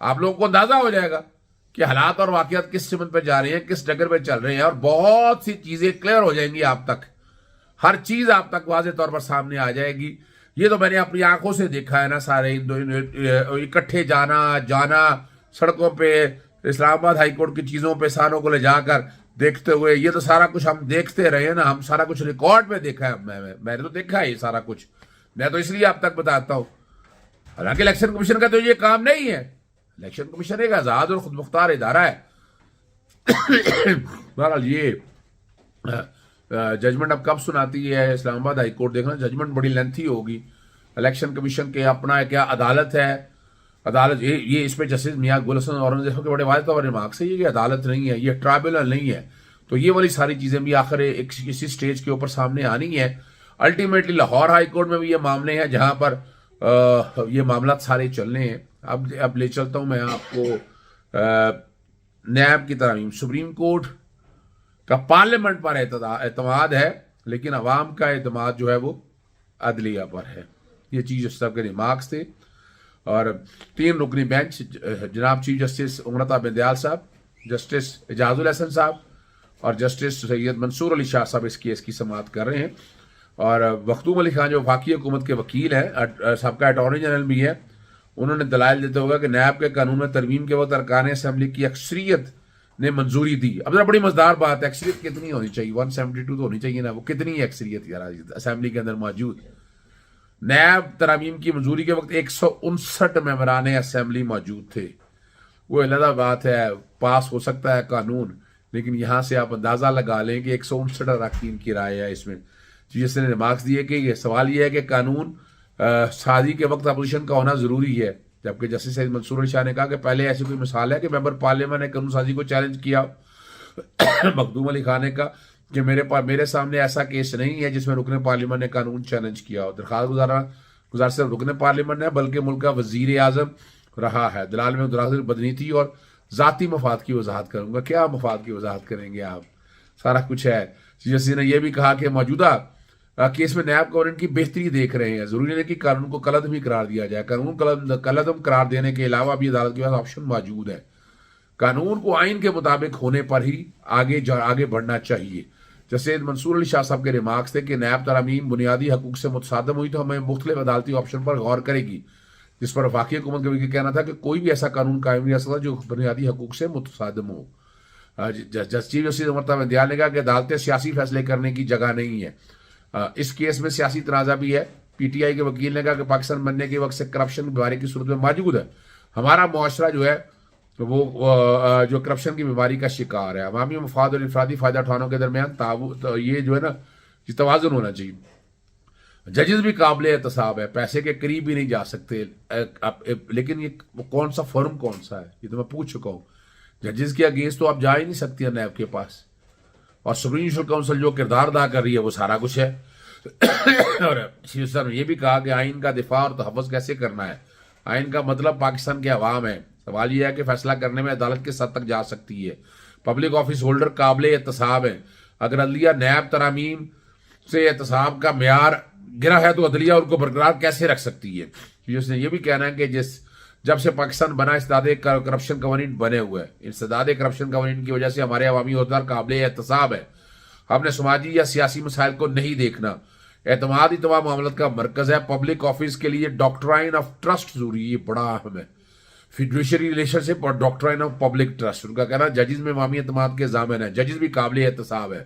آپ لوگوں کو اندازہ ہو جائے گا کہ حالات اور واقعات کس سمت پہ جا رہے ہیں, کس ڈگر پہ چل رہے ہیں, اور بہت سی چیزیں کلیئر ہو جائیں گی آپ تک, ہر چیز آپ تک واضح طور پر سامنے آ جائے گی. یہ تو میں نے اپنی آنکھوں سے دیکھا ہے نا, سارے اکٹھے جانا سڑکوں پہ, اسلام آباد ہائی کورٹ کی چیزوں پہ سانوں کو لے جا کر دیکھتے ہوئے, یہ تو سارا کچھ ہم دیکھتے رہے ہیں نا, ہم سارا کچھ ریکارڈ میں دیکھا ہے. میں نے تو دیکھا ہے یہ سارا کچھ, میں تو اس لیے آپ تک بتاتا ہوں. حالانکہ الیکشن کمیشن کا تو یہ کام نہیں ہے. الیکشن کمیشن ایک آزاد اور خود مختار ادارہ ہے. بہرحال یہ ججمنٹ اب کب سناتی ہے اسلام آباد ہائی کورٹ, دیکھنا ججمنٹ بڑی لینتھی ہوگی. الیکشن کمیشن کے اپنا کیا عدالت ہے, عدالت یہ اس پہ جسٹس میاں گل حسن اورنگزیب کے بڑے واضح طور پر ریمارکس ہے, یہ عدالت نہیں ہے, یہ ٹرائبونل نہیں ہے. تو یہ والی ساری چیزیں بھی آخر کسی سٹیج کے اوپر سامنے آنی ہے. الٹیمیٹلی لاہور ہائی کورٹ میں بھی یہ معاملے ہیں جہاں پر یہ معاملات سارے چلنے ہیں. اب لے چلتا ہوں میں آپ کو نیب کی ترامیم. سپریم کورٹ کا پارلیمنٹ پر اعتماد ہے, لیکن عوام کا اعتماد جو ہے وہ عدلیہ پر ہے. یہ چیف جسٹس صاحب کے ریمارکس تھے. اور 3 رکنی بینچ جناب چیف جسٹس امرتا بندیال صاحب, جسٹس اعجاز الحسن صاحب اور جسٹس سید منصور علی شاہ صاحب اس کیس کی سماعت کر رہے ہیں. اور مختوم علی خان جو وفاقی حکومت کے وکیل ہیں, سابقہ اٹارنی جنرل بھی ہیں, انہوں نے دلائل دیتے ہوئے کہ نیب کے قانون میں ترمیم کے وقت ارکان اسمبلی کی اکثریت نے منظوری دی. اب ذرا بڑی مزدار بات ہے, اکثریت کتنی ہونی چاہیے؟ 172 تو ہونی چاہیے نا, وہ کتنی اکثریت یار اسمبلی کے اندر موجود. نیب ترامیم کی منظوری کے وقت 159 ممبران اسمبلی موجود تھے. وہ علیحدہ بات ہے, پاس ہو سکتا ہے قانون, لیکن یہاں سے آپ اندازہ لگا لیں کہ 159 اراکین کی رائے ہے اس میں. جس نے ریمارکس دیے کہ یہ سوال یہ ہے کہ قانون سازی کے وقت اپوزیشن کا ہونا ضروری ہے, جبکہ جسٹس سید منصور علی شاہ نے کہا کہ پہلے ایسی کوئی مثال ہے کہ ممبر پارلیمنٹ نے قانون سازی کو چیلنج کیا. مخدوم علی خان نے کہا کہ میرے سامنے ایسا کیس نہیں ہے جس میں رکن پارلیمنٹ نے قانون چیلنج کیا ہو. درخواست گزار صرف رکن پارلیمنٹ ہے بلکہ ملک کا وزیر اعظم رہا ہے. دلال میں درخواست بدنیتی اور ذاتی مفاد کی وضاحت کروں گا. کیا مفاد کی وضاحت کریں گے آپ؟ سارا کچھ ہے. جس نے یہ بھی کہا کہ موجودہ کیس میں نیب قوانین کی بہتری دیکھ رہے ہیں, ضروری نہیں کہ قانون کو کلعدم ہی قرار دیا جائے. قانون کلعدم قرار دینے کے علاوہ بھی عدالت کے پاس آپشن موجود ہے. قانون کو آئین کے مطابق ہونے پر ہی آگے بڑھنا چاہیے. جسٹس منصور علی شاہ صاحب کے ریمارکس تھے کہ نیب ترامیم بنیادی حقوق سے متصادم ہوئی تو ہمیں مختلف عدالتی آپشن پر غور کرے گی, جس پر وفاقی حکومت کا بھی کہنا تھا کہ کوئی بھی ایسا قانون قائم نہیں رہ سکتا جو بنیادی حقوق سے متصادم ہو. چیف جسٹس امرتا بندیال نے کہا کہ عدالتیں سیاسی فیصلے کرنے کی جگہ نہیں ہے. اس کیس میں سیاسی تنازع بھی ہے. پی ٹی آئی کے وکیل نے کہا کہ پاکستان بننے کے وقت سے کرپشن بیماری کی صورت میں موجود ہے. ہمارا معاشرہ جو ہے وہ جو کرپشن کی بیماری کا شکار ہے. عوامی مفاد اور انفرادی فائدہ اٹھانوں کے درمیان یہ جو ہے نا, یہ توازن ہونا چاہیے. ججز بھی قابل احتساب ہے, پیسے کے قریب بھی نہیں جا سکتے, لیکن یہ کون سا فرم کون سا ہے یہ تو میں پوچھ چکا ہوں. ججز کے اگینسٹ تو آپ جا ہی نہیں سکتی نیب کے پاس. اور سپریم جوڈیشل کونسل جو کردار ادا کر رہی ہے وہ سارا کچھ ہے. اور چیف صاحب نے یہ بھی کہا کہ آئین کا دفاع اور تحفظ کیسے کرنا ہے. آئین کا مطلب پاکستان کے عوام ہے. سوال یہ ہے کہ فیصلہ کرنے میں عدالت کس حد تک جا سکتی ہے. پبلک آفس ہولڈر قابل احتساب ہیں. اگر عدلیہ نیب ترامیم سے احتساب کا معیار گرا ہے تو عدلیہ ان کو برقرار کیسے رکھ سکتی ہے. جس نے یہ بھی کہنا ہے کہ جب سے پاکستان بنا استداد کرپشن قوانین بنے ہوئے ہیں. استداد کرپشن قوانین کی وجہ سے ہمارے عوامی عہدیدار قابل احتساب ہے. ہم نے سماجی یا سیاسی مسائل کو نہیں دیکھنا. اعتماد ہی تمام معاملات کا مرکز ہے. پبلک آفس کے لیے ڈاکٹرائن آف ٹرسٹ ضروری, یہ بڑا اہم ہے. فیڈریشری ریلیشن شپ اور ڈاکٹرائن آف پبلک ٹرسٹ, ان کا کہنا ججز میں عوامی اعتماد کے ضامن ہے. ججز بھی قابل احتساب ہے.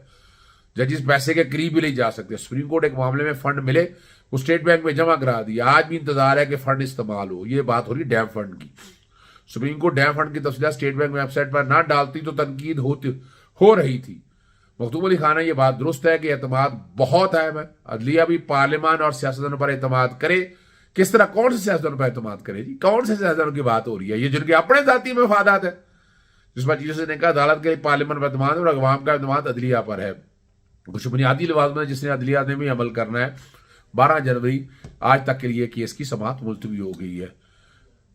ججز پیسے کے قریب بھی نہیں جا سکتے. سپریم کورٹ ایک معاملے میں فنڈ ملے وہ اسٹیٹ بینک میں جمع کرا دیا, آج بھی انتظار ہے کہ فنڈ استعمال ہو. یہ بات ہو رہی ڈیم فنڈ کی. سپریم کورٹ ڈیم فنڈ کی تفصیلات اسٹیٹ بینک ویب سائٹ پر نہ ڈالتی تو تنقید ہو رہی تھی. مخدوم علی خان یہ بات درست ہے کہ اعتماد بہت اہم ہے. عدلیہ بھی پارلیمان اور سیاستدانوں پر اعتماد کرے. کس طرح, کون سے سیاستدانوں پر اعتماد کرے جی؟ کون سے سیاستدانوں کی بات ہو رہی ہے؟ یہ جن کے اپنے ذاتی مفادات ہیں. جس پر چیف نے کہا عدالت کے پارلیمان پر اعتماد اور عوام کا اعتماد عدلیہ پر ہے. کچھ بنیادی لوازمات جس نے عدلیہ نے بھی عمل کرنا ہے. 12 جنوری آج تک کے لیے کیس کی سماعت ملتوی ہو گئی ہے.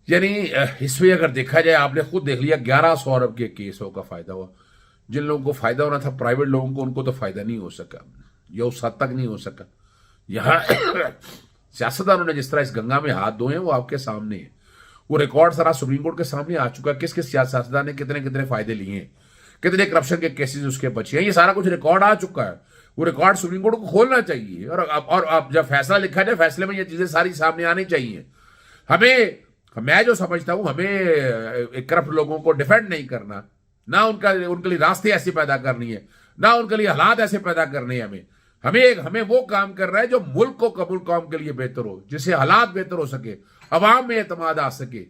یعنی اس میں اگر دیکھا جائے, آپ نے خود دیکھ لیا 1100 ارب کے کیسوں کا فائدہ ہوا. جن لوگوں کو فائدہ ہونا تھا پرائیویٹ لوگوں کو, ان کو تو فائدہ نہیں ہو سکا, یا اس حد تک نہیں ہو سکا. یہاں سیاستدانوں نے جس طرح اس گنگا میں ہاتھ دھوئے ہیں وہ آپ کے سامنے ہیں. وہ ریکارڈ سارا سپریم کورٹ کے سامنے آ چکا ہے, کس کس سیاستدان نے کتنے کتنے فائدے لیے ہیں, کتنے کرپشن کے کیسز اس کے بچے ہیں, یہ سارا کچھ ریکارڈ آ چکا ہے. وہ ریکارڈ سپریم کورٹ کو کھولنا چاہیے, اور اب جب فیصلہ لکھا جائے فیصلے میں یہ چیزیں ساری سامنے آنی چاہیے. میں جو سمجھتا ہوں, ہمیں کرپٹ لوگوں کو ڈیفینڈ نہیں کرنا, نہ ان کے لیے راستے ایسے پیدا کرنی ہے, نہ ان کے لیے حالات ایسے پیدا کرنے ہیں. ہمیں وہ کام کرنا ہے جو ملک کو قبول قوم کے لیے بہتر ہو, جس سے حالات بہتر ہو سکے, عوام میں اعتماد آ سکے.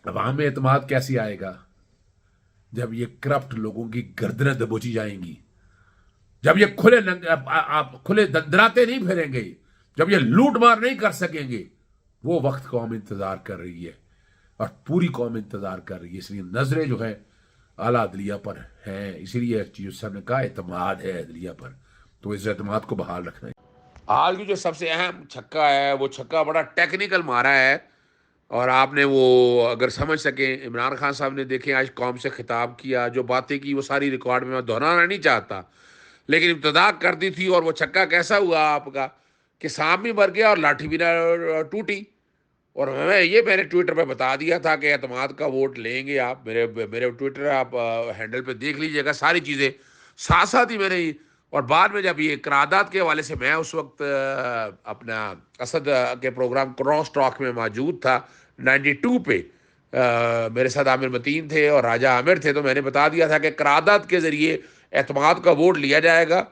عوام میں اعتماد کیسے آئے گا؟ جب یہ کرپٹ لوگوں کی گردنیں دبوچی جائیں گی, جب یہ کھلے دندراتے نہیں پھیریں گے, جب یہ لوٹ مار نہیں کر سکیں گے. وہ وقت قوم انتظار کر رہی ہے, اور پوری قوم انتظار کر رہی ہے. اس لیے نظریں جو ہے اعلیٰ عدلیہ پر ہیں, اسی لیے چیف صاحب نے کہا اعتماد ہے عدلیہ پر, تو اس اعتماد کو بحال رکھنا ہے. آج کی جو سب سے اہم چھکا ہے, وہ چھکا بڑا ٹیکنیکل مارا ہے, اور آپ نے وہ اگر سمجھ سکیں, عمران خان صاحب نے دیکھیں آج قوم سے خطاب کیا, جو باتیں کی وہ ساری ریکارڈ میں دہرانا نہیں چاہتا, لیکن ابتدا کر دی تھی. اور وہ چھکا کیسا ہوا آپ کا کہ سانپ بھی مر گیا اور لاٹھی بھی نہ ٹوٹی. اور میں نے ٹویٹر پہ بتا دیا تھا کہ اعتماد کا ووٹ لیں گے آپ. میرے ٹویٹر آپ ہینڈل پہ دیکھ لیجئے گا ساری چیزیں. ساتھ ساتھ ہی میں نے, اور بعد میں جب یہ قرارداد کے حوالے سے, میں اس وقت اپنا اسد کے پروگرام کراس ٹاک میں موجود تھا 92 پہ, میرے ساتھ عامر متین تھے اور راجہ عامر تھے, تو میں نے بتا دیا تھا کہ قرارداد کے ذریعے اعتماد کا ووٹ لیا جائے گا.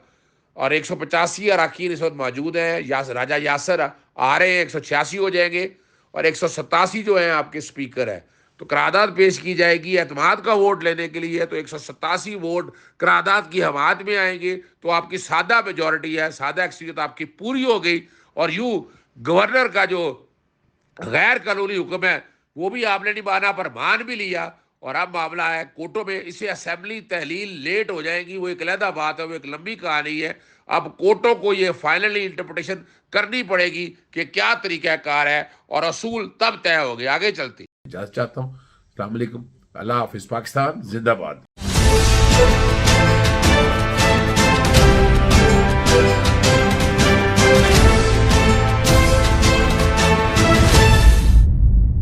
اور 185 اراکین اس وقت موجود ہیں, راجہ یاسر آ رہے ہیں, 186 ہو جائیں گے, اور 187 جو ہیں آپ کے سپیکر ہیں. تو قرارداد پیش کی جائے گی اعتماد کا ووٹ لینے کے لیے, تو 187 ووٹ قرارداد کی حمایت میں آئیں گے, تو آپ کی سادہ میجورٹی ہے, سادہ اکثریت آپ کی پوری ہو گئی. اور یوں گورنر کا جو غیر قانونی حکم ہے وہ بھی آپ نے نہیں مانا, پر مان بھی لیا. اور اب معاملہ ہے کوٹوں میں, اسے اسمبلی تحلیل لیٹ ہو جائے گی, وہ ایک علیحدہ بات ہے, وہ ایک لمبی کہانی ہے. اب کوٹوں کو یہ فائنلی انٹرپریٹیشن کرنی پڑے گی کہ کیا طریقہ کار ہے, اور اصول تب طے ہو گئے. آگے چلتے اجازت چاہتا ہوں. السلام علیکم, اللہ حافظ. پاکستان زندہ باد.